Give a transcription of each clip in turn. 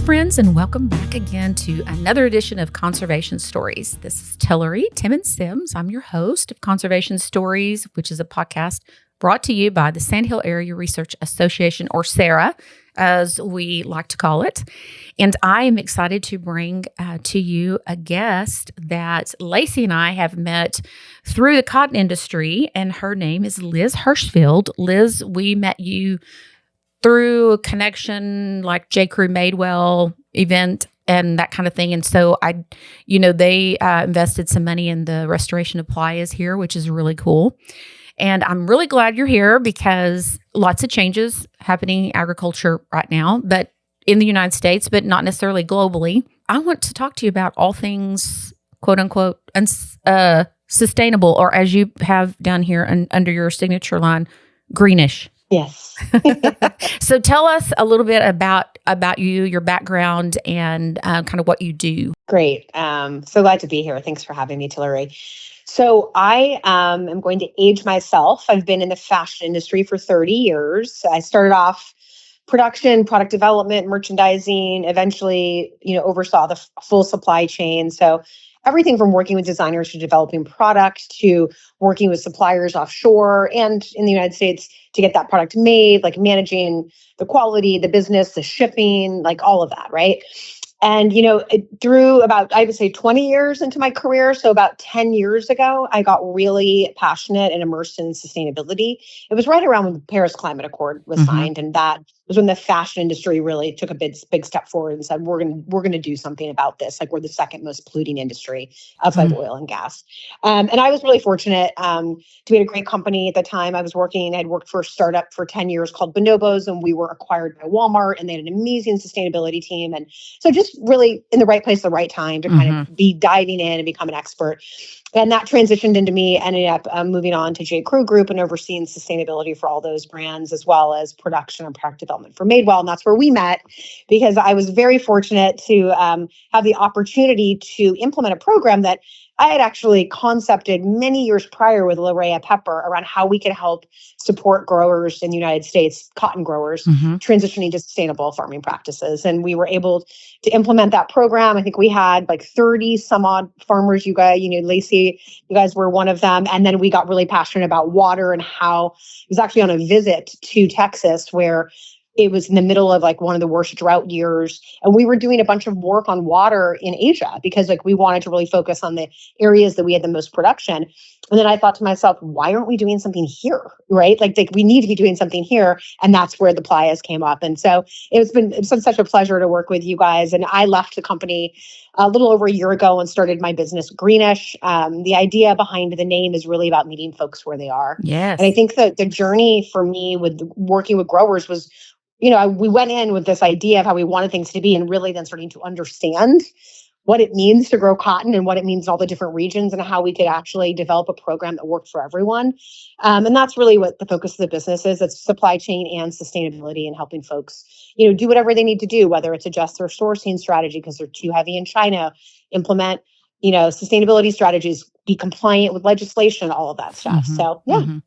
friends, and welcome back again to another edition of Conservation Stories. This is Tillery Timmons-Sims. I'm your host of Conservation Stories, which is a podcast brought to you by the Sandhill Area Research Association, or SARA, as we like to call it. And I am excited to bring to you a guest that Lacey and I have met through the cotton industry, and her name is Liz Hershfield. Liz, we met you through a connection like J.Crew Madewell event and that kind of thing. And so they invested some money in the restoration of playas here, which is really cool. And I'm really glad you're here because lots of changes happening in agriculture right now, but in the United States, but not necessarily globally. I want to talk to you about all things, quote unquote, sustainable, or as you have down here under your signature line, Greenish. Yes. So tell us a little bit about you, your background, and kind of what you do. Great. So glad to be here. Thanks for having me, Tillery. So I am going to age myself. I've been in the fashion industry for 30 years. I started off production, product development, merchandising, eventually, oversaw the full supply chain. So everything from working with designers to developing product to working with suppliers offshore and in the United States to get that product made, like managing the quality, the business, the shipping, like all of that, right? And, through about, I would say 20 years into my career, so about 10 years ago, I got really passionate and immersed in sustainability. It was right around when the Paris Climate Accord was signed, and that was when the fashion industry really took a big step forward and said, we're going to do something about this. Like, we're the second most polluting industry outside oil and gas. And I was really fortunate to be at a great company at the time. I'd worked for a startup for 10 years called Bonobos, and we were acquired by Walmart, and they had an amazing sustainability team. And so just really in the right place at the right time to kind of be diving in and become an expert. And that transitioned into me ending up moving on to J.Crew Group and overseeing sustainability for all those brands, as well as production and product development for Madewell. And that's where we met, because I was very fortunate to have the opportunity to implement a program that I had actually concepted many years prior with Larea Pepper around how we could help support growers in the United States, cotton growers, transitioning to sustainable farming practices. And we were able to implement that program. I think we had like 30 some odd farmers. You guys, Lacey, you guys were one of them. And then we got really passionate about water and how it was actually on a visit to Texas where it was in the middle of like one of the worst drought years. And we were doing a bunch of work on water in Asia because like we wanted to really focus on the areas that we had the most production. And then I thought to myself, why aren't we doing something here? Right? Like we need to be doing something here. And that's where the playas came up. And so it's been such a pleasure to work with you guys. And I left the company a little over a year ago and started my business, Greenish. The idea behind the name is really about meeting folks where they are. Yes. And I think that the journey for me with working with growers was, we went in with this idea of how we wanted things to be, and really then starting to understand what it means to grow cotton and what it means in all the different regions and how we could actually develop a program that worked for everyone. And that's really what the focus of the business is. It's supply chain and sustainability and helping folks, do whatever they need to do, whether it's adjust their sourcing strategy because they're too heavy in China, implement, sustainability strategies, be compliant with legislation, all of that stuff. So, yeah.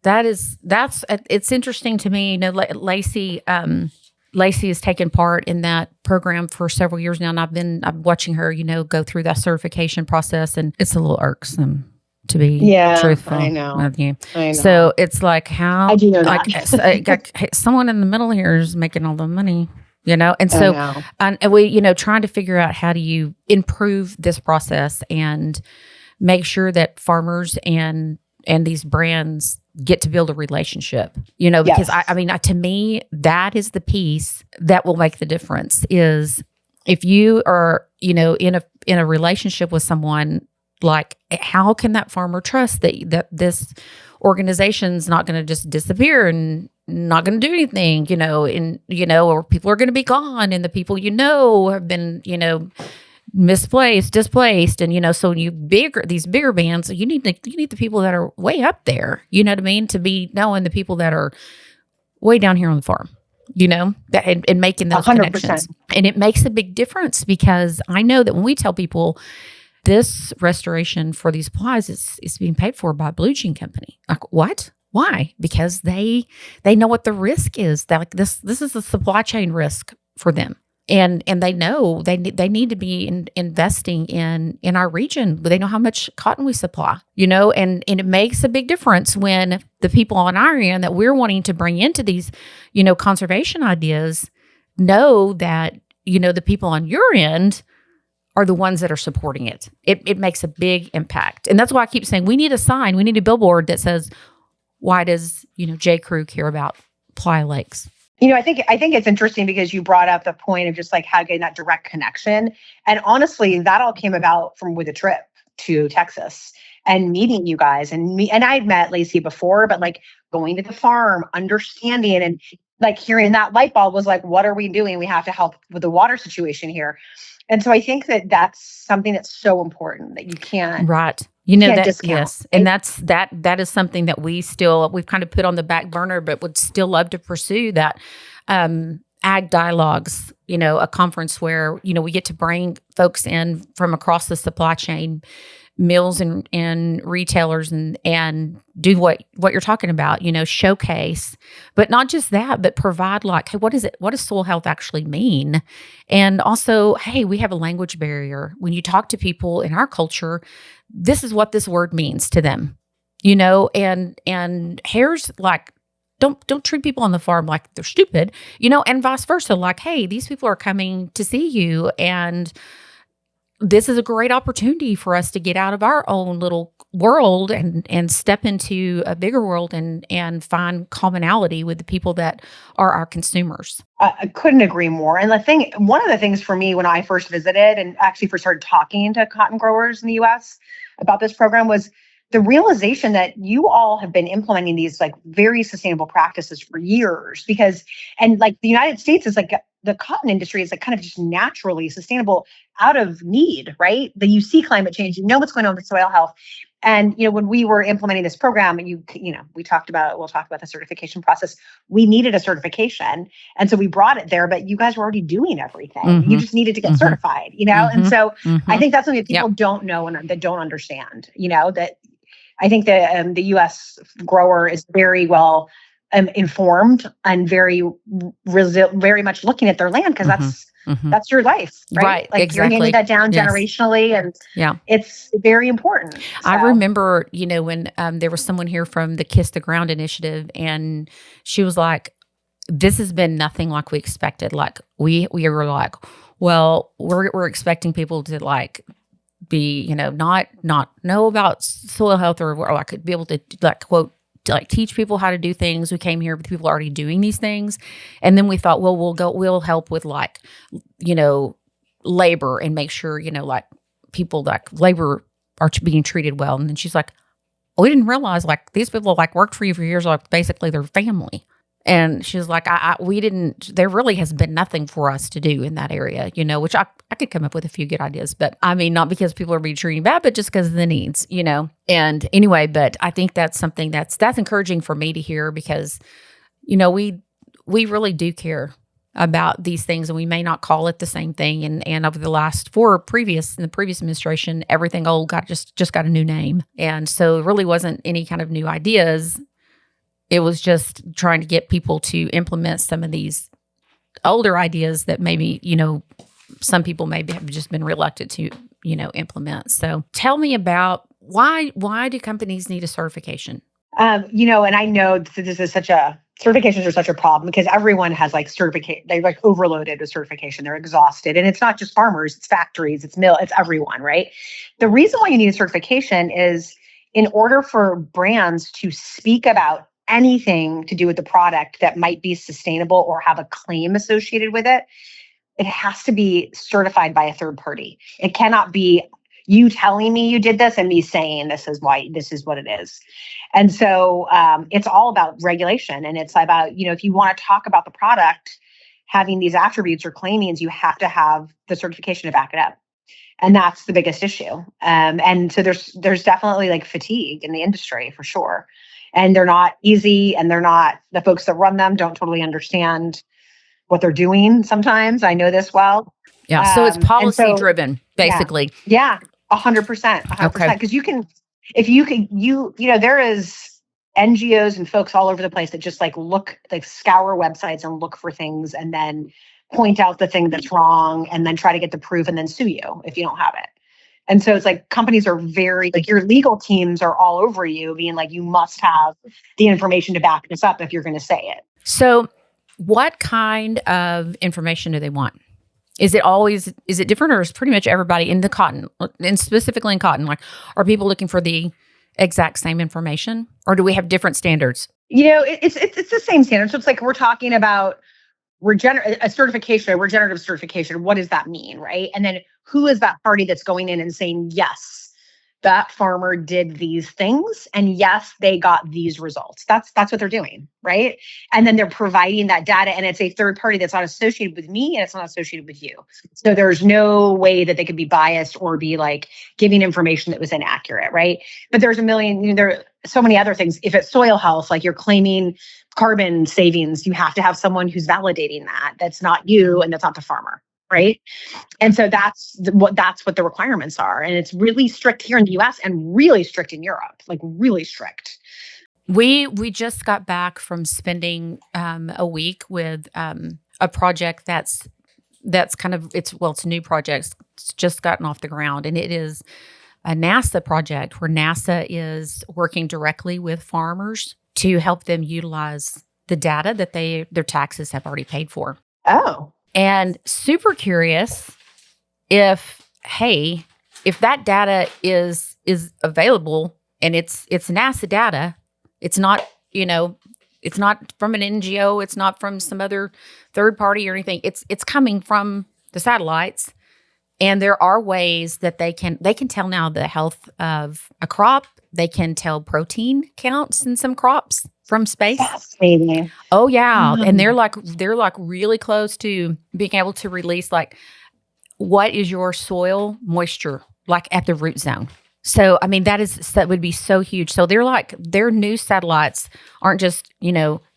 It's interesting to me. Lacey has taken part in that program for several years now, and I'm watching her, go through that certification process, and it's a little irksome to be truthful. I know. With you. I know. So it's like how I do know that. someone in the middle here is making all the money. And so, and we, trying to figure out how do you improve this process and make sure that farmers and these brands get to build a relationship, because to me, that is the piece that will make the difference is if you are, in a relationship with someone, like how can that farmer trust that this organization's not going to just disappear and not going to do anything, or people are going to be gone and the people, have been, displaced. And, so these bigger bands, you need the people that are way up there, to be knowing the people that are way down here on the farm, and making those 100%. Connections. And it makes a big difference because I know that when we tell people this restoration for these plies is being paid for by a blue jean company. Like, what? Why? Because they know what the risk is. That like this is a supply chain risk for them. and they know they need to be investing in our region. They know how much cotton we supply, and it makes a big difference when the people on our end that we're wanting to bring into these, conservation ideas know that, the people on your end are the ones that are supporting it. It makes a big impact. And that's why I keep saying we need a sign, we need a billboard that says, why does, J.Crew care about Playa Lakes? I think it's interesting because you brought up the point of just like how getting that direct connection. And honestly, that all came about with a trip to Texas and meeting you guys and I'd met Lacey before, but like going to the farm, understanding and like hearing that light bulb was like, what are we doing? We have to help with the water situation here. And so I think that that's something that's so important that you can't. Right. That discount. Yes. And that is something that we've kind of put on the back burner, but would still love to pursue that. Ag dialogues, a conference where, we get to bring folks in from across the supply chain, mills and retailers and do what you're talking about, showcase, but not just that, but provide like, hey, what does soil health actually mean? And also, hey, we have a language barrier. When you talk to people in our culture, this is what this word means to them, and here's like, don't treat people on the farm like they're stupid, and vice versa. Like, hey, these people are coming to see you, and this is a great opportunity for us to get out of our own little world and step into a bigger world and find commonality with the people that are our consumers. I couldn't agree more. And one of the things for me when I first visited and actually first started talking to cotton growers in the US about this program was the realization that you all have been implementing these like very sustainable practices for years and like the United States is like the cotton industry is like kind of just naturally sustainable out of need, right? That you see climate change, what's going on with soil health. And, when we were implementing this program, we'll talk about the certification process. We needed a certification. And so we brought it there, but you guys were already doing everything. Mm-hmm. You just needed to get certified, Mm-hmm. And so I think that's something that people don't know and that don't understand, that I think that the U.S. grower is very well informed and very much looking at their land because that's your life, right? Like exactly. You're handing that down generationally, and it's very important. So. I remember, when there was someone here from the Kiss the Ground initiative, and she was like, "This has been nothing like we expected. Like we were like, well, we're expecting people to like." Be not know about soil health or like be able to like quote to like teach people how to do things. We came here with people already doing these things, and then we thought, well, we'll help with like labor and make sure like people like labor are being treated well. And then she's like, we didn't realize like these people like worked for you for years, like basically their family. And she's like, we didn't, there really has been nothing for us to do in that area, which I could come up with a few good ideas, but I mean, not because people are being treated bad, but just because of the needs, and anyway, but I think that's something that's encouraging for me to hear because, we really do care about these things and we may not call it the same thing. And over the last in the previous administration, everything old just got a new name. And so it really wasn't any kind of new ideas. It was just trying to get people to implement some of these older ideas that maybe, some people maybe have just been reluctant to, implement. So tell me about why do companies need a certification? And I know this is certifications are such a problem because everyone has like certificate, they're like overloaded with certification. They're exhausted. And it's not just farmers, it's factories, it's mill, it's everyone, right? The reason why you need a certification is in order for brands to speak about anything to do with the product that might be sustainable or have a claim associated with it, it has to be certified by a third party. It cannot be you telling me you did this and me saying this is what it is. And so it's all about regulation. And it's about, if you want to talk about the product having these attributes or claimings, you have to have the certification to back it up. And that's the biggest issue. And so there's definitely like fatigue in the industry for sure. And they're not easy, and the folks that run them don't totally understand what they're doing sometimes. I know this well. Yeah. So it's policy driven, basically. Yeah. 100%. 100%. Because there is NGOs and folks all over the place that just like scour websites and look for things and then point out the thing that's wrong and then try to get the proof and then sue you if you don't have it. And so it's like companies are very, like your legal teams are all over you being like, you must have the information to back this up if you're going to say it. So what kind of information do they want? Is it different, or is pretty much everybody in the cotton, and specifically in cotton, like, are people looking for the exact same information, or do we have different standards? It's the same standard. So it's like, we're talking about a regenerative certification. What does that mean, right? And then who is that party that's going in and saying, yes, that farmer did these things, and yes, they got these results. That's what they're doing, right? And then they're providing that data, and it's a third party that's not associated with me, and it's not associated with you. So there's no way that they could be biased or be like giving information that was inaccurate, right? But there's there are so many other things. If it's soil health, like you're claiming carbon savings, you have to have someone who's validating that. That's not you, and that's not the farmer, right? And so that's what the requirements are. And it's really strict here in the US and really strict in Europe, like really strict. We just got back from spending a week with a project that's kind of, it's a new project. It's just gotten off the ground, and it is a NASA project where NASA is working directly with farmers to help them utilize the data that their taxes have already paid for. Oh. And super curious if that data is available, and it's NASA data, it's not, it's not from an NGO, it's not from some other third party or anything. It's coming from the satellites, and there are ways that they can tell now the health of a crop. They can tell protein counts in some crops from space. Fascinating. Oh yeah, and they're like really close to being able to release like, what is your soil moisture like at the root zone? So I mean that would be so huge. So they're like, their new satellites aren't just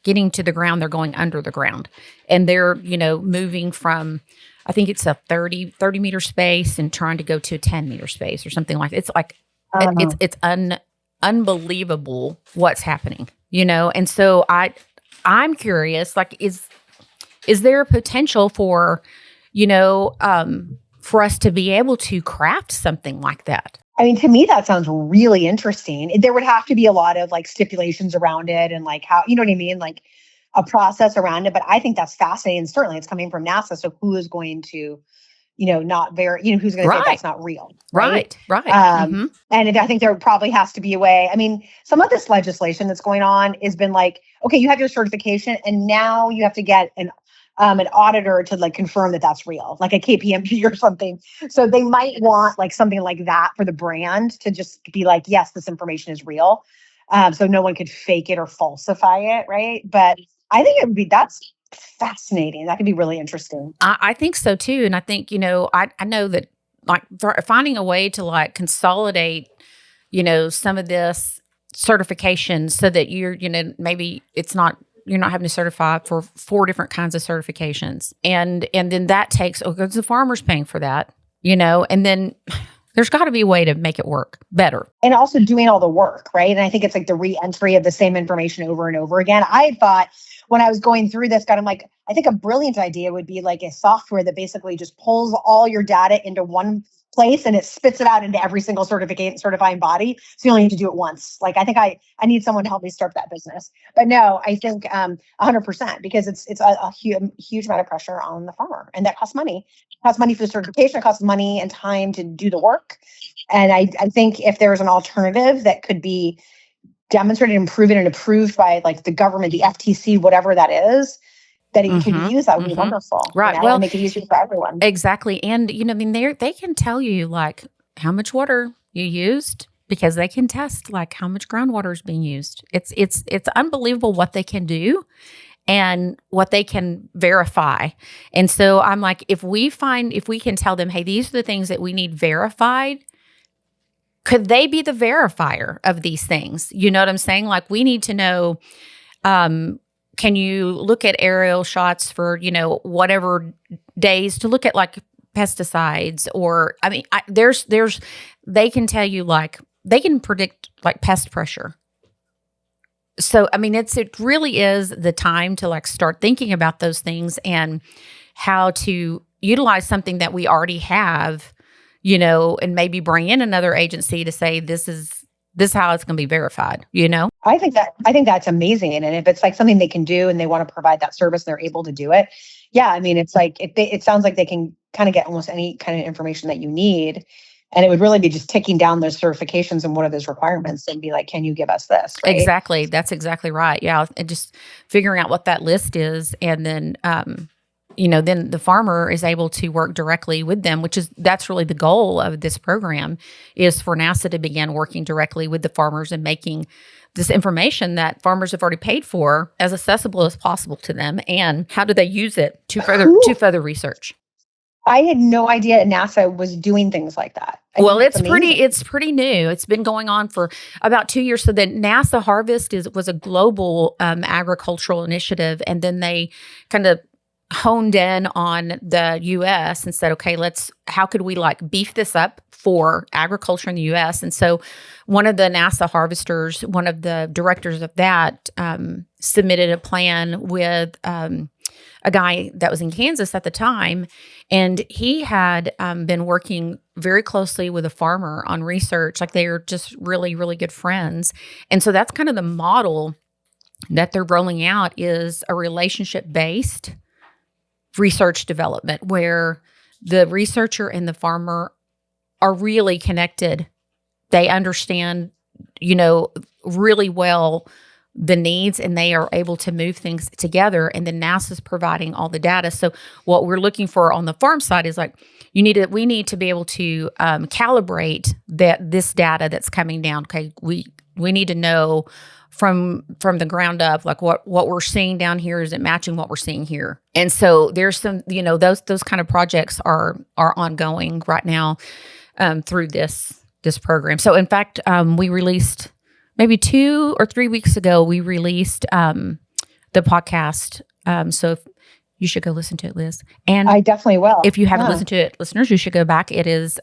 getting to the ground; they're going under the ground, and they're moving from, I think it's a 30 meter space and trying to go to a 10 meter space or something like that. It's like it's unbelievable what's happening. And so I'm curious, like, is there a potential for, for us to be able to craft something like that? I mean, to me, that sounds really interesting. There would have to be a lot of like stipulations around it and like how, you know what I mean? Like a process around it. But I think that's fascinating. Certainly it's coming from NASA. So who is going to, who's going to say that's not real? Right. And I think there probably has to be a way. I mean, some of this legislation that's going on has been like, okay, you have your certification, and now you have to get an auditor to like confirm that that's real, like a KPMG or something. So they might want like something like that for the brand to just be like, yes, this information is real. So no one could fake it or falsify it, right? But I think that's fascinating. That could be really interesting. I think so too. And I think, I know that like finding a way to like consolidate, some of this certification so that you're, maybe you're not having to certify for 4 different kinds of certifications. And then that takes, because the farmer's paying for that, and then there's got to be a way to make it work better. And also doing all the work, right? And I think it's like the re-entry of the same information over and over again. I thought when I was going through this, I'm like, I think a brilliant idea would be like a software that basically just pulls all your data into one place and it spits it out into every single certifying body. So you only need to do it once. Like, I think I need someone to help me start that business. But no, I think 100%, because it's a huge amount of pressure on the farmer, and that costs money. It costs money for the certification. It costs money and time to do the work. And I think if there's an alternative that could be demonstrated and proven and approved by like the government, the FTC, whatever that is, that it could use, that would be wonderful. Right. Well, make it easier for everyone. Exactly. And, they can tell you like how much water you used, because they can test like how much groundwater is being used. It's unbelievable what they can do and what they can verify. And so I'm like, if we can tell them, hey, these are the things that we need verified, could they be the verifier of these things? You know what I'm saying? Like, we need to know, can you look at aerial shots for, whatever days to look at like pesticides, or, I mean, they can tell you like, they can predict like pest pressure. So, I mean, it really is the time to like start thinking about those things and how to utilize something that we already have, and maybe bring in another agency to say this is how it's going to be verified, I think that's amazing. And if it's like something they can do and they want to provide that service, they're able to do it. Yeah, I mean, it's like it sounds like they can kind of get almost any kind of information that you need. And it would really be just ticking down those certifications and what are those requirements and be like, can you give us this? Right. Exactly. That's exactly right. Yeah. And just figuring out what that list is. And then, then the farmer is able to work directly with them, that's really the goal of this program, is for NASA to begin working directly with the farmers and making this information that farmers have already paid for as accessible as possible to them. And how do they use it to further research? I had no idea NASA was doing things like that. Well, it's pretty new. It's been going on for about 2 years. So the NASA Harvest was a global agricultural initiative, and then they kind of honed in on the U.S. and said, okay, how could we like beef this up for agriculture in the U.S.? And so one of the NASA harvesters, one of the directors of that, submitted a plan with a guy that was in Kansas at the time, and he had been working very closely with a farmer on research. Like, they are just really, really good friends. And so that's kind of the model that they're rolling out, is a relationship-based research development where the researcher and the farmer are really connected. They understand, really well the needs, and they are able to move things together. And then NASA's providing all the data. So what we're looking for on the farm side is like, we need to be able to calibrate this data that's coming down. Okay, we need to know from the ground up, like what we're seeing down here, is it matching what we're seeing here? And so there's some, those kind of projects are ongoing right now through this program. So in fact, we released maybe 2 or 3 weeks ago, we released the podcast. So you should go listen to it, Liz. And I definitely will. If you haven't listened to it, listeners, you should go back. It is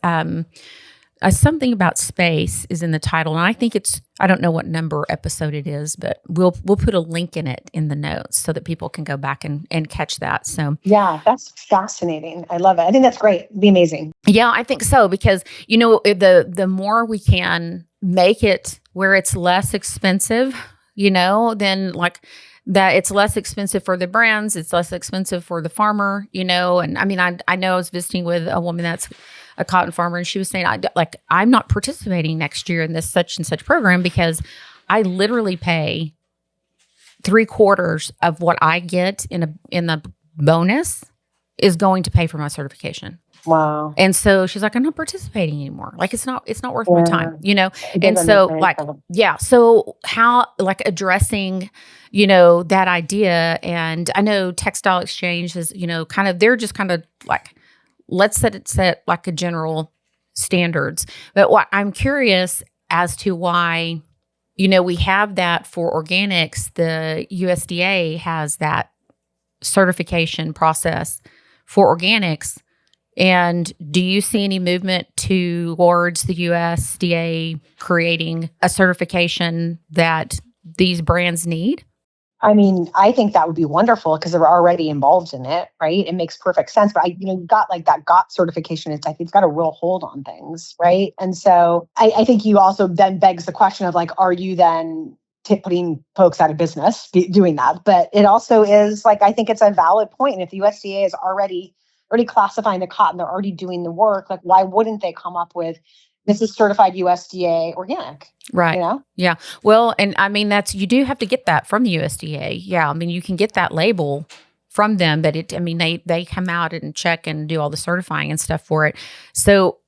something about space is in the title. And I think I don't know what number episode it is, but we'll put a link in it in the notes so that people can go back and catch that. So yeah, that's fascinating. I love it. I think that's great. It'd be amazing. Yeah, I think so, because, the more we can make it where it's less expensive, then like that, it's less expensive for the brands, it's less expensive for the farmer, and I mean, I know I was visiting with a woman that's a cotton farmer, and she was saying, I'm not participating next year in this such and such program because I literally pay 3/4 of what I get in the bonus is going to pay for my certification. Wow. And so she's like, I'm not participating anymore. Like, it's not worth my time, And so so how, like, addressing, that idea. And I know Textile Exchange is, they're just kind of like, let's set like a general standards. But what I'm curious as to why, we have that for organics. The USDA has that certification process for organics. And do you see any movement towards the USDA creating a certification that these brands need? I mean, I think that would be wonderful because they're already involved in it, right? It makes perfect sense. But you got like that GOT certification. I think it's got a real hold on things, right? And so I think you also then begs the question of like, are you then putting folks out of business doing that? But it also is like, I think it's a valid point. And if the USDA is already classifying the cotton, they're already doing the work. Like, why wouldn't they come up with, this is certified USDA organic? Right. Yeah. Well, and I mean, you do have to get that from the USDA. Yeah. I mean, you can get that label from them, but they come out and check and do all the certifying and stuff for it. So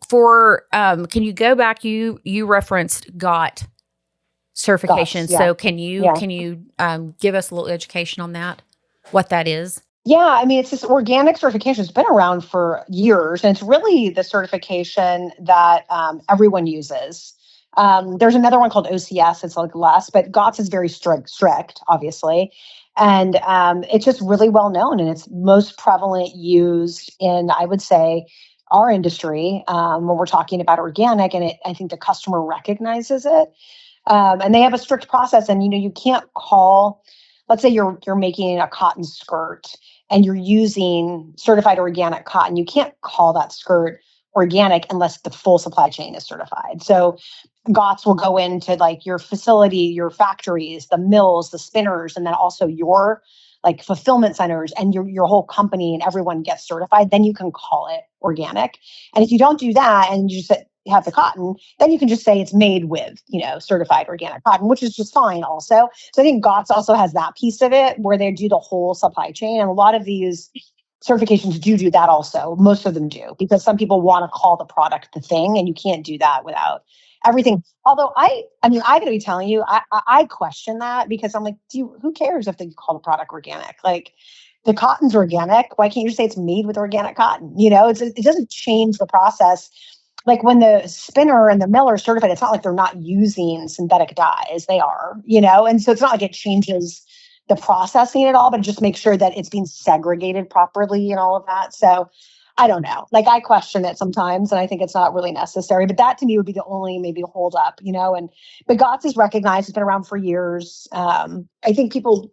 can you go back? You referenced GOT certification. Yeah. So can you give us a little education on that? What that is? Yeah, I mean, it's this organic certification. It's been around for years, and it's really the certification that everyone uses. There's another one called OCS. It's like less, but GOTS is very strict, obviously. And it's just really well known, and it's most prevalent used in, I would say, our industry when we're talking about organic, and I think the customer recognizes it. And they have a strict process. And, you can't call, let's say you're making a cotton skirt and you're using certified organic cotton. You can't call that skirt organic unless the full supply chain is certified. So GOTS will go into like your facility, your factories, the mills, the spinners, and then also your like fulfillment centers and your whole company, and everyone gets certified. Then you can call it organic. And if you don't do that and you just have the cotton, then you can just say it's made with, certified organic cotton, which is just fine also. So I think GOTS also has that piece of it where they do the whole supply chain. And a lot of these certifications do that also. Most of them do, because some people want to call the product the thing, and you can't do that without everything. Although I got to be telling you, I question that, because I'm like, who cares if they call the product organic? Like, the cotton's organic. Why can't you say it's made with organic cotton? It doesn't change the process. Like when the spinner and the miller are certified, it's not like they're not using synthetic dyes. They are, and so it's not like it changes the processing at all, but just make sure that it's being segregated properly and all of that. So I don't know. Like, I question it sometimes, and I think it's not really necessary. But that to me would be the only maybe hold up, but GOTS is recognized. It's been around for years. I think people,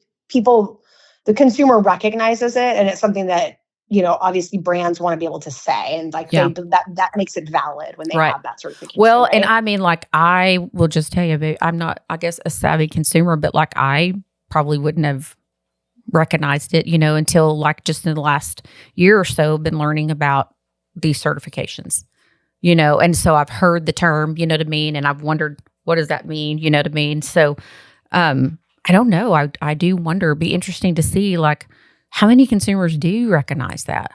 the consumer recognizes it, and it's something that, obviously brands want to be able to say, and like that makes it valid when they have that certification. Well, right? and I mean, like, I will just tell you, I'm not, I guess, a savvy consumer, but like, I probably wouldn't have recognized it, until like just in the last year or so, been learning about these certifications, and so I've heard the term, to mean, and I've wondered, what does that mean? To mean. So, I don't know. I do wonder, it'd be interesting to see like how many consumers do recognize that.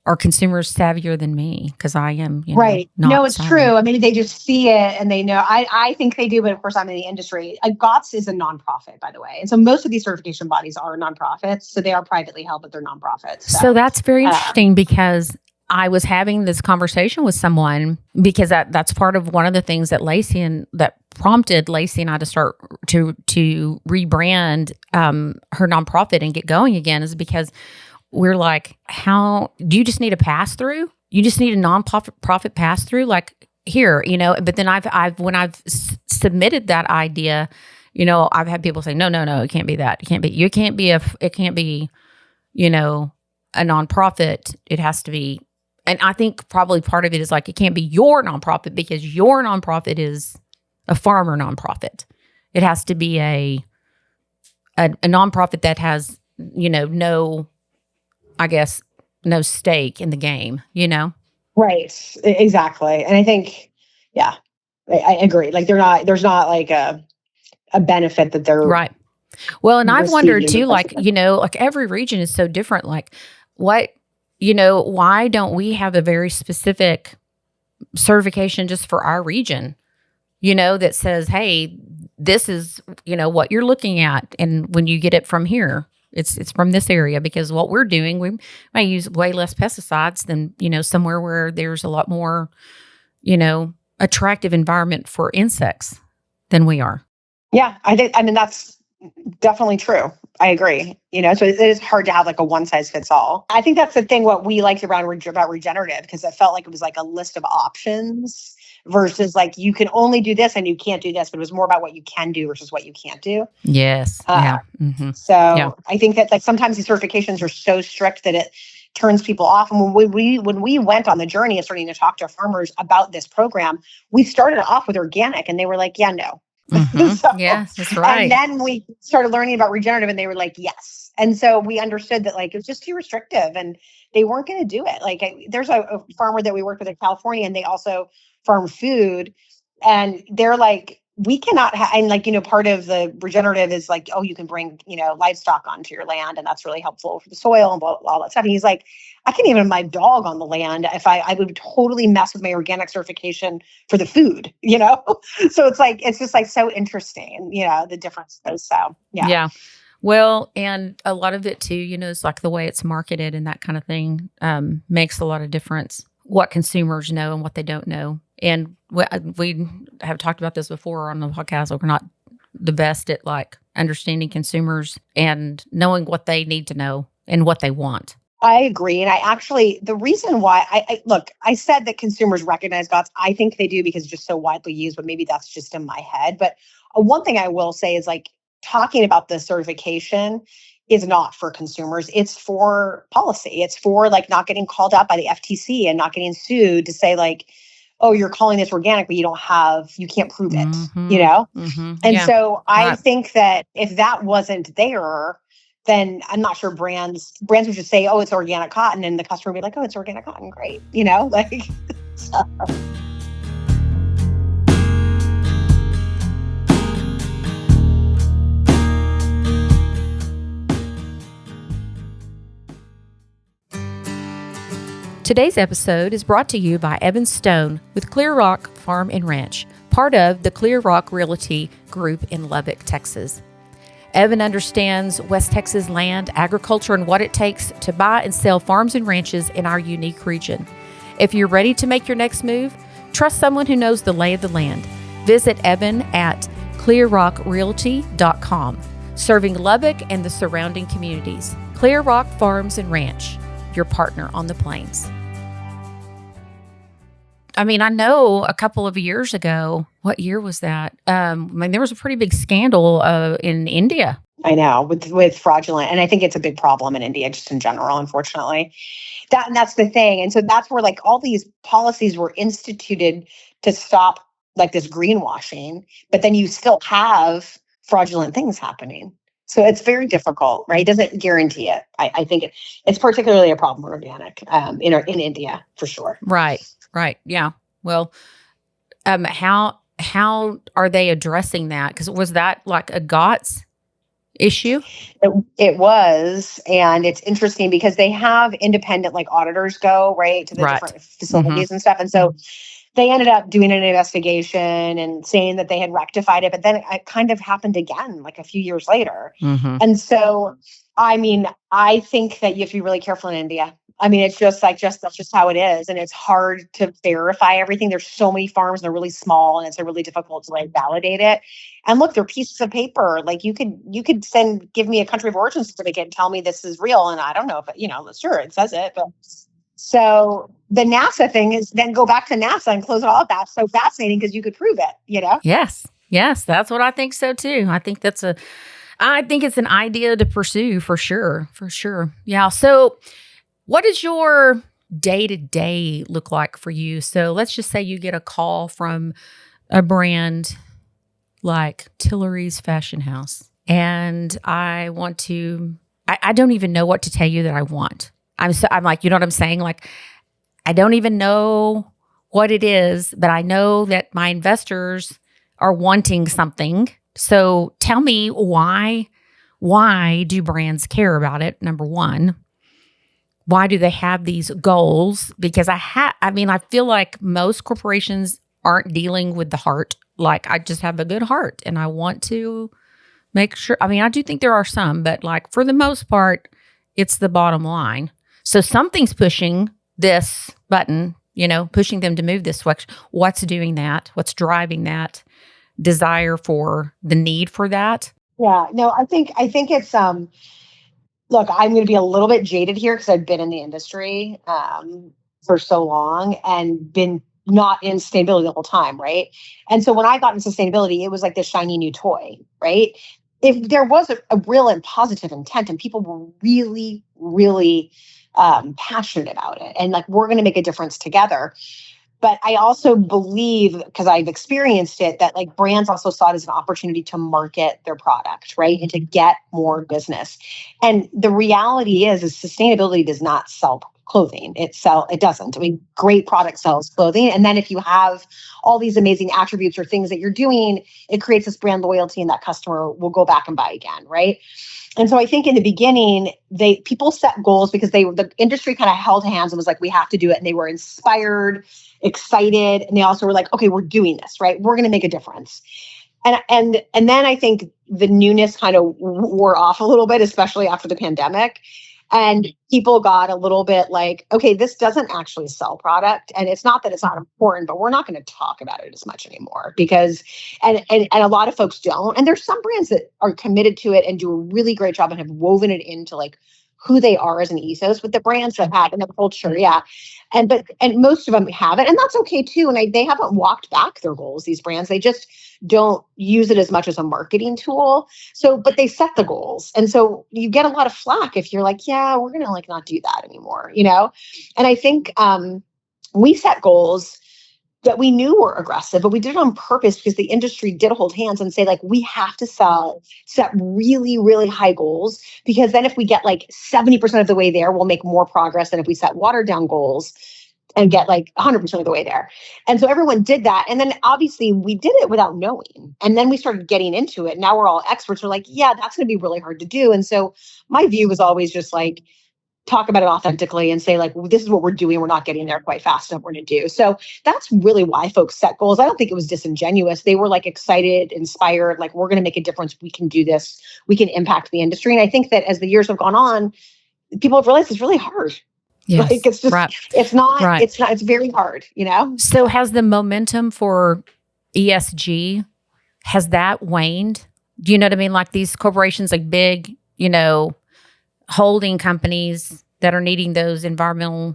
Are consumers savvier than me? Because I am, right. not No, it's savvy. true. I mean, they just see it and they know. I think they do, but of course, I'm in the industry. GOTS is a nonprofit, by the way. And so most of these certification bodies are nonprofits. So they are privately held, but they're nonprofits. So that's very interesting, because I was having this conversation with someone, because that's part of one of the things that that prompted Lacey and I to start to rebrand her nonprofit and get going again, is because we're like, how do you just need a pass through? You just need a non-profit pass through, like here, But then when I've submitted that idea, I've had people say, no, it can't be that. It can't be a nonprofit. It has to be. And I think probably part of it is like, it can't be your nonprofit, because your nonprofit is a farmer nonprofit. It has to be a nonprofit that has, no stake in the game, Right. Exactly. And I think, I agree. Like, there's not like a benefit that they're right. Well, and I've wondered too, like, president. like every region is so different. Like, why don't we have a very specific certification just for our region, that says, hey, this is, what you're looking at. And when you get it from here, it's from this area, because what we're doing, we might use way less pesticides than, somewhere where there's a lot more, attractive environment for insects than we are. Yeah, I mean, that's definitely true. I agree. So it is hard to have like a one size fits all. I think that's the thing, what we liked about regenerative, because it felt like it was like a list of options versus like, you can only do this and you can't do this, but it was more about what you can do versus what you can't do. Yes. Yeah. Mm-hmm. So I think that like sometimes these certifications are so strict that it turns people off. And when we went on the journey of starting to talk to farmers about this program, we started off with organic, and they were like, yeah, no. Mm-hmm. So, yes, that's right. And then we started learning about regenerative, and they were like, yes. And so we understood that like it was just too restrictive, and they weren't going to do it. Like, there's a farmer that we worked with in California, and they also farm food, and they're like, we cannot and like, part of the regenerative is like, oh, you can bring, livestock onto your land, and that's really helpful for the soil and blah, blah, all that stuff. And he's like, I can't even have my dog on the land if I would totally mess with my organic certification for the food, So it's just like so interesting, the differences. So, yeah. Yeah. Well, and a lot of it too, is like the way it's marketed and that kind of thing makes a lot of difference. What consumers know and what they don't know. And we have talked about this before on the podcast. We're not the best at like understanding consumers and knowing what they need to know and what they want. I agree. And I actually, the reason why look, I said that consumers recognize GOTS. I think they do because it's just so widely used, but maybe that's just in my head. But one thing I will say is like talking about the certification is not for consumers. It's for policy. It's for like not getting called out by the FTC and not getting sued to say like, oh, you're calling this organic, but you can't prove it, you know? And Yeah. so I Right. think that if that wasn't there, then I'm not sure brands would just say, oh, it's organic cotton. And the customer would be like, oh, it's organic cotton. Great. You know, like, so. Today's episode is brought to you by Evan Stone with Clear Rock Farm and Ranch, part of the Clear Rock Realty Group in Lubbock, Texas. Evan understands West Texas land, agriculture, and what it takes to buy and sell farms and ranches in our unique region. If you're ready to make your next move, trust someone who knows the lay of the land. Visit Evan at clearrockrealty.com, serving Lubbock and the surrounding communities. Clear Rock Farms and Ranch, your partner on the plains. I mean, I know a couple of years ago, what year was that? I mean, there was a pretty big scandal in India. I know with fraudulent, and I think it's a big problem in India just in general, unfortunately. That's the thing, and so that's where like all these policies were instituted to stop like this greenwashing, but then you still have fraudulent things happening. So it's very difficult, right? It doesn't guarantee it. I think it's particularly a problem for organic in India for sure. Right. Yeah. Well, how are they addressing that? Because was that like a GOTS issue? It was, and it's interesting because they have independent like auditors go right to the different facilities and stuff, and so they ended up doing an investigation and saying that they had rectified it, but then it kind of happened again like a few years later. And so, I mean, I think that you have to be really careful in India. I mean, it's just that's just how it is. And it's hard to verify everything. There's so many farms, they're really small, and it's really difficult to like validate it. And look, they're pieces of paper. Like you could give me a country of origin certificate and tell me this is real. And I don't know if sure, it says it, but so the NASA thing is then go back to NASA and close it all up. That's so fascinating because you could prove it, you know? Yes, that's what I think so too. I think it's an idea to pursue for sure. Yeah. So what does your day-to-day look like for you? So let's just say you get a call from a brand like Tillery's Fashion House, and I want to, I don't even know what to tell you that I want. I'm like, you know what I'm saying? Like, I don't even know what it is, but I know that my investors are wanting something. So tell me why do brands care about it? Number one. Why do they have these goals? Because I feel like most corporations aren't dealing with the heart. Like, I just have a good heart and I want to make sure. I mean, I do think there are some, but like for the most part, it's the bottom line. So something's pushing this button, pushing them to move this direction. What's doing that? What's driving that desire for the need for that? Yeah, no, I think it's, look, I'm going to be a little bit jaded here because I've been in the industry for so long and been not in sustainability the whole time, right? And so when I got into sustainability, it was like this shiny new toy, right? If there was a real and positive intent and people were really, really passionate about it and like, we're going to make a difference together. But I also believe, because I've experienced it, that like brands also saw it as an opportunity to market their product, right? And to get more business. And the reality is sustainability does not sell clothing. It doesn't. I mean, great product sells clothing. And then if you have all these amazing attributes or things that you're doing, it creates this brand loyalty and that customer will go back and buy again, right? And so I think in the beginning, people set goals because the industry kind of held hands and was like, we have to do it. And they were inspired, excited. And they also were like, okay, we're doing this, right? We're going to make a difference. And then I think the newness kind of wore off a little bit, especially after the pandemic. And people got a little bit like, okay, this doesn't actually sell product. And it's not that it's not important, but we're not going to talk about it as much anymore because, and a lot of folks don't. And there's some brands that are committed to it and do a really great job and have woven it into like who they are as an ethos with the brands that have and the culture. Yeah. And most of them haven't, and that's okay too. And they haven't walked back their goals, these brands. They just don't use it as much as a marketing tool. So, but they set the goals. And so you get a lot of flack if you're like, yeah, we're going to like not do that anymore, And I think we set goals that we knew were aggressive, but we did it on purpose because the industry did hold hands and say, like, we have to set really, really high goals, because then if we get like 70% of the way there, we'll make more progress than if we set watered down goals and get like 100% of the way there. And so everyone did that. And then obviously we did it without knowing. And then we started getting into it. Now we're all experts. We're like, yeah, that's going to be really hard to do. And so my view was always just like, talk about it authentically and say, like, well, this is what we're doing. We're not getting there quite fast enough. We're going to do. So that's really why folks set goals. I don't think it was disingenuous. They were like excited, inspired, like, we're going to make a difference. We can do this. We can impact the industry. And I think that as the years have gone on, people have realized it's really hard. Yes, like it's just, right. it's very hard, So has the momentum for ESG, has that waned? Do you know what I mean? Like these corporations, like big, holding companies that are needing those environmental,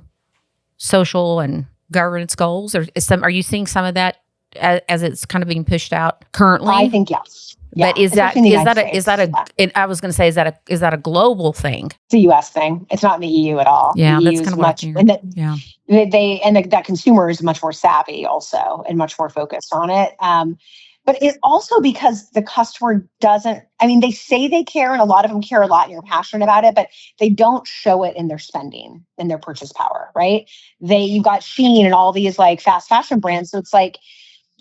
social, and governance goals? Or are you seeing some of that as it's kind of being pushed out currently? I think yes. Yeah, but is that I was going to say, is that a global thing? It's a U.S. thing. It's not in the EU at all. Yeah, the that's EU kind of much, what that consumer is much more savvy also and much more focused on it. But it's also because the customer doesn't, they say they care, and a lot of them care a lot and you're passionate about it, but they don't show it in their spending, in their purchase power, right? You've got Shein and all these like fast fashion brands. So it's like,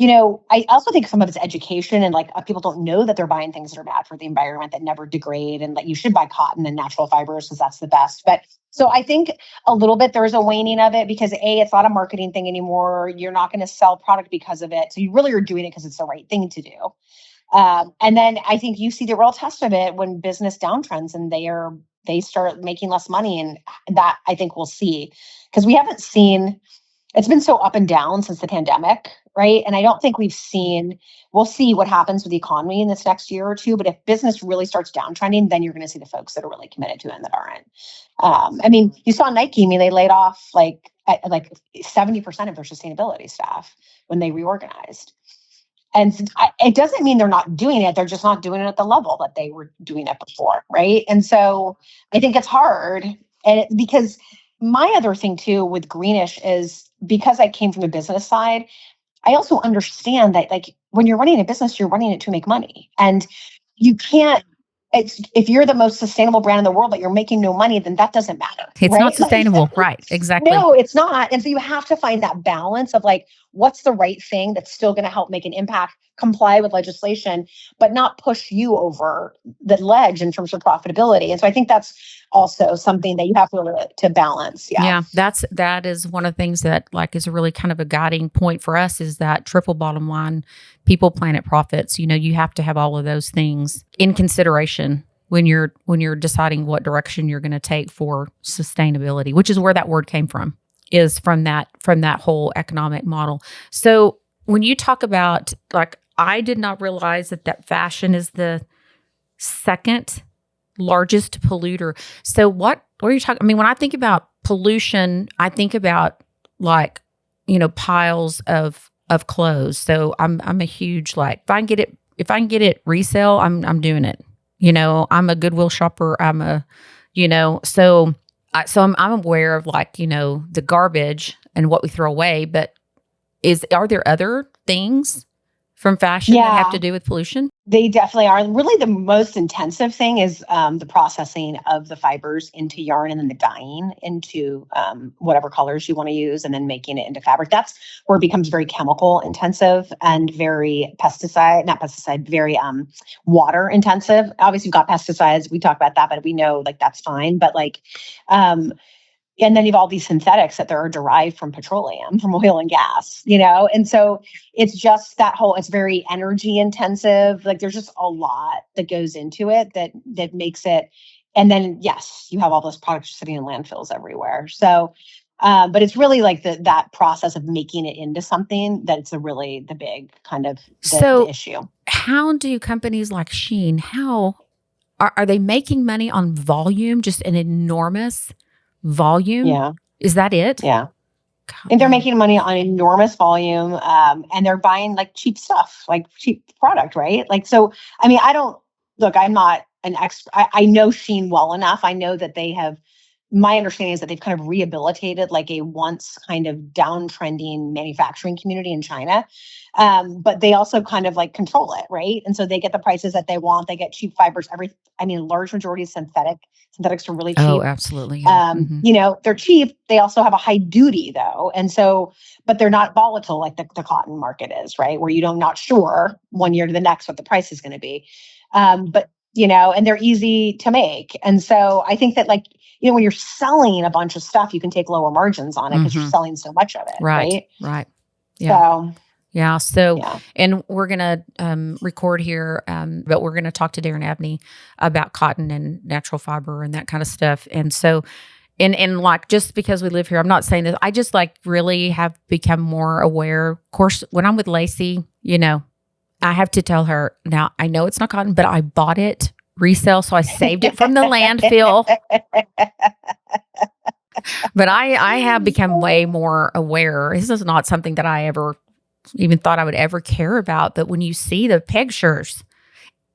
I also think some of it's education, and like people don't know that they're buying things that are bad for the environment, that never degrade, and that you should buy cotton and natural fibers because that's the best. But so I think a little bit there's a waning of it because it's not a marketing thing anymore. You're not going to sell product because of it. So you really are doing it because it's the right thing to do. And then I think you see the real test of it when business downtrends and they start making less money. And that I think we'll see, because we haven't seen, it's been so up and down since the pandemic, right? And I don't think we'll see what happens with the economy in this next year or two. But if business really starts downtrending, then you're going to see the folks that are really committed to it and that aren't. You saw Nike, they laid off like 70% of their sustainability staff when they reorganized. And it doesn't mean they're not doing it. They're just not doing it at the level that they were doing it before, right? And so I think it's hard. Because my other thing too with Greenish is, because I came from the business side, I also understand that like when you're running a business, you're running it to make money. And you can't, if you're the most sustainable brand in the world, but you're making no money, then that doesn't matter. It's not sustainable. Right. Exactly. No, it's not. And so you have to find that balance of like, what's the right thing that's still going to help make an impact, comply with legislation, but not push you over the ledge in terms of profitability. And so I think that's also something that you have to balance. Yeah. That is one of the things that like is a really kind of a guiding point for us, is that triple bottom line, people, planet, profits. You have to have all of those things in consideration when you're deciding what direction you're going to take for sustainability, which is where that word came from, is from that whole economic model. So when you talk about, like, I did not realize that fashion is the second largest polluter. So what are you talking? When I think about pollution, I think about like, piles of clothes. So I'm a huge, like, if I can get it resale, I'm doing it. I'm a Goodwill shopper. So I'm aware of like, the garbage and what we throw away, but are there other things from fashion that have to do with pollution? They definitely are. Really, the most intensive thing is the processing of the fibers into yarn and then the dyeing into whatever colors you want to use, and then making it into fabric. That's where it becomes very chemical intensive and very very water intensive. Obviously, you've got pesticides. We talk about that, but we know like that's fine. But like, and then you have all these synthetics that are derived from petroleum, from oil and gas, And so it's just it's very energy intensive. Like there's just a lot that goes into it that makes it. And then, yes, you have all those products sitting in landfills everywhere. So, but it's really like that process of making it into something that's the big kind of the issue. How do companies like Shein, Are they making money on volume, just an enormous volume? Yeah. Is that it? Yeah. God, And they're making money on enormous volume, and they're buying like cheap stuff, like cheap product, right? Like, so, I mean, I'm not an expert. I know Shein well enough. I know that my understanding is that they've kind of rehabilitated like a once kind of downtrending manufacturing community in China. But they also kind of like control it, right? And so they get the prices that they want. They get cheap fibers. Large majority is synthetic. Synthetics are really cheap. Oh, absolutely. Yeah. They're cheap. They also have a high duty though. And so, but they're not volatile like the cotton market is, right? Where not sure one year to the next what the price is going to be. And they're easy to make. And so I think that when you're selling a bunch of stuff, you can take lower margins on it because you're selling so much of it. Right. Yeah. So, yeah. So, and we're going to record here, but we're going to talk to Darren Abney about cotton and natural fiber and that kind of stuff. And so, and like, just because we live here, I'm not saying that, I just really have become more aware. Of course, when I'm with Lacey, I have to tell her, now I know it's not cotton, but I bought it resale. So I saved it from the landfill. But I have become way more aware. This is not something that I ever even thought I would ever care about. But when you see the pictures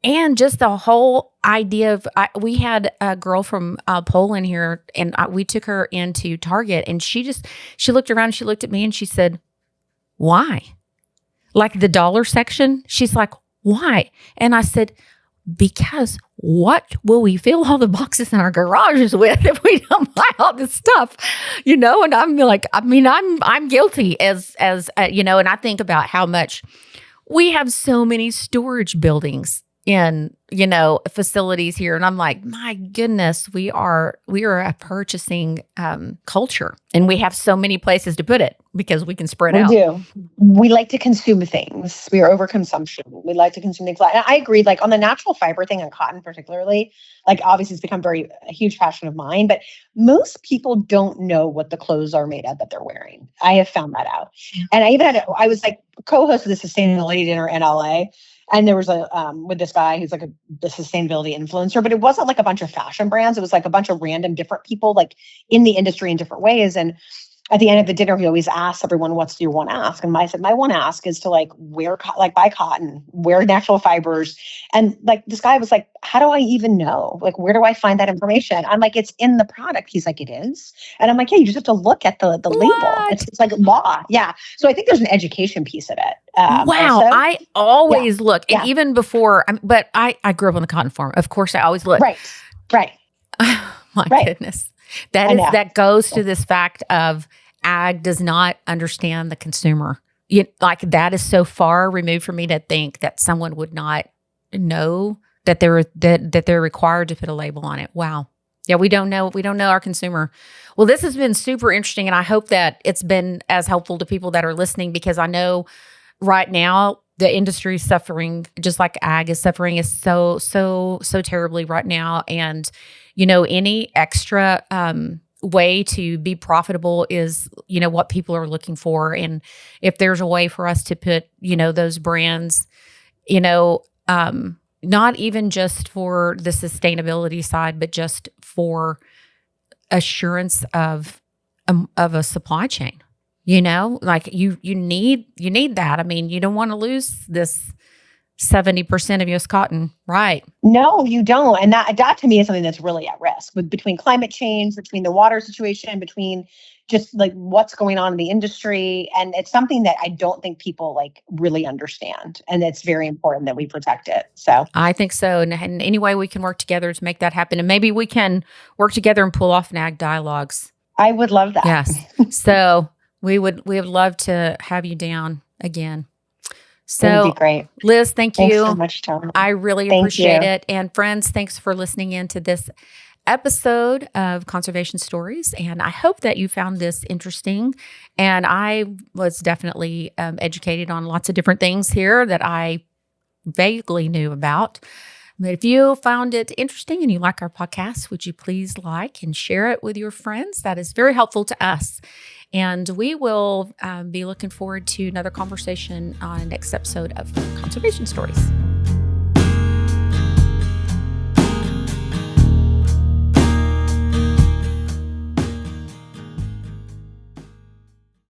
and just the whole idea of, we had a girl from Poland here, and we took her into Target, and she looked around, she looked at me and she said, why? Like the dollar section, she's like, why? And I said, because what will we fill all the boxes in our garages with if we don't buy all this stuff? And I'm like, I'm guilty as and I think about how much we have so many storage buildings in, facilities here. And I'm like, my goodness, we are a purchasing culture, and we have so many places to put it because we can spread out. We do. We like to consume things. We are overconsumption. We like to consume things. And I agree, like on the natural fiber thing and cotton particularly, like obviously it's become a huge passion of mine, but most people don't know what the clothes are made of that they're wearing. I have found that out. And I was like co-host of the sustainability dinner in LA. And there was with this guy who's like the sustainability influencer, but it wasn't like a bunch of fashion brands. It was like a bunch of random different people like in the industry in different ways. And at the end of the dinner, he always asks everyone, what's your one ask? And I said, my one ask is to buy cotton, wear natural fibers. And like, this guy was like, how do I even know? Like, where do I find that information? I'm like, it's in the product. He's like, it is. And I'm like, yeah, you just have to look at the label. It's like law. Yeah. So I think there's an education piece of it. Wow. Also. I always look. And even before, but I grew up on the cotton farm. Of course, I always look. Right. My goodness. That goes to this fact of ag does not understand the consumer. That is so far removed for me to think that someone would not know that they're required to put a label on it. Wow. Yeah, we don't know our consumer. Well, this has been super interesting, and I hope that it's been as helpful to people that are listening, because I know right now the industry is suffering, just like ag is suffering, is so terribly right now. And any extra way to be profitable is, what people are looking for. And if there's a way for us to put, those brands, not even just for the sustainability side, but just for assurance of a supply chain, like you need that. I mean, you don't want to lose this 70% of U.S. cotton, right? No, you don't. And that to me is something that's really at risk between climate change, between the water situation, between just like what's going on in the industry. And it's something that I don't think people like really understand. And it's very important that we protect it. So I think so. And any way we can work together to make that happen. And maybe we can work together and pull off an ag dialogues. I would love that. Yes. So we would love to have you down again. So, that'd be great. Liz, thank you. Thanks so much, Tom. I really appreciate it. And friends, thanks for listening in to this episode of Conservation Stories. And I hope that you found this interesting. And I was definitely educated on lots of different things here that I vaguely knew about. But if you found it interesting and you like our podcast, would you please like and share it with your friends? That is very helpful to us. And we will be looking forward to another conversation on the next episode of Conservation Stories.